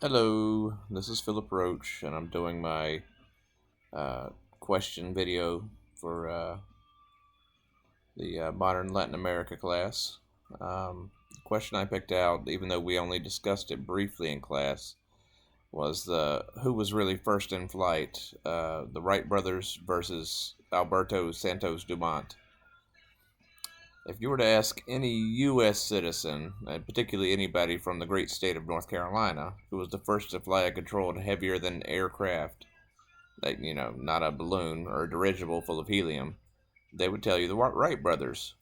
Hello, this is Philip Roach, and I'm doing my question video for the Modern Latin America class. The question I picked out, even though we only discussed it briefly in class, was who was really first in flight, the Wright Brothers versus Alberto Santos-Dumont. If you were to ask any U.S. citizen, and particularly anybody from the great state of North Carolina, who was the first to fly a controlled heavier than aircraft, like, not a balloon or a dirigible full of helium, they would tell you the Wright Brothers.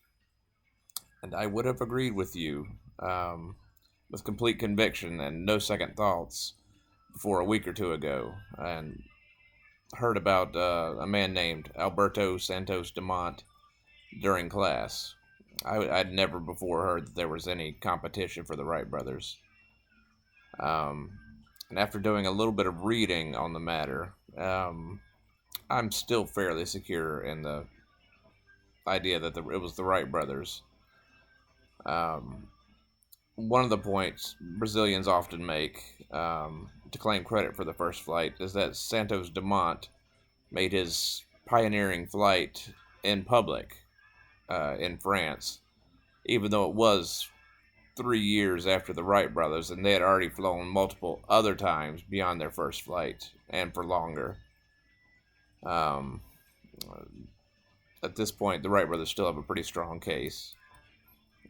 And I would have agreed with you with complete conviction and no second thoughts before a week or two ago, and heard about a man named Alberto Santos-Dumont during class. I'd never before heard that there was any competition for the Wright brothers. And after doing a little bit of reading on the matter, I'm still fairly secure in the idea that it was the Wright brothers. One of the points Brazilians often make to claim credit for the first flight is that Santos Dumont made his pioneering flight in public in France, even though it was 3 years after the Wright brothers, and they had already flown multiple other times beyond their first flight and for longer. At this point, the Wright brothers still have a pretty strong case.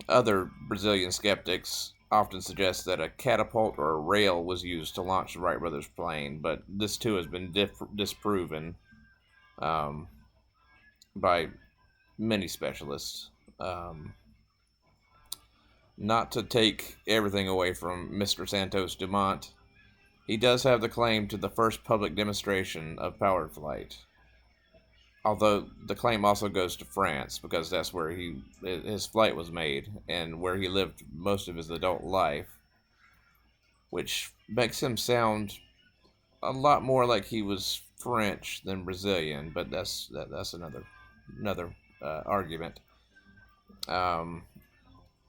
Other Brazilian skeptics often suggest that a catapult or a rail was used to launch the Wright brothers' plane, but this too has been disproven by many specialists. Not to take everything away from Mr. Santos Dumont, he does have the claim to the first public demonstration of powered flight. Although the claim also goes to France, because that's where his flight was made and where he lived most of his adult life, which makes him sound a lot more like he was French than Brazilian, but that's another argument.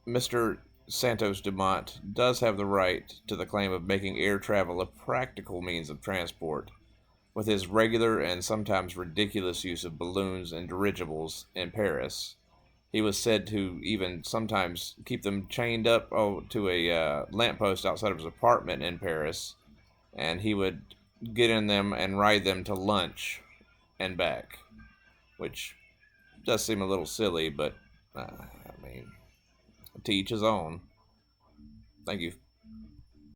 Mr. Santos Dumont does have the right to the claim of making air travel a practical means of transport, with his regular and sometimes ridiculous use of balloons and dirigibles in Paris. He was said to even sometimes keep them chained up to a lamppost outside of his apartment in Paris, and he would get in them and ride them to lunch and back, which does seem a little silly, but I mean, to each his own. Thank you.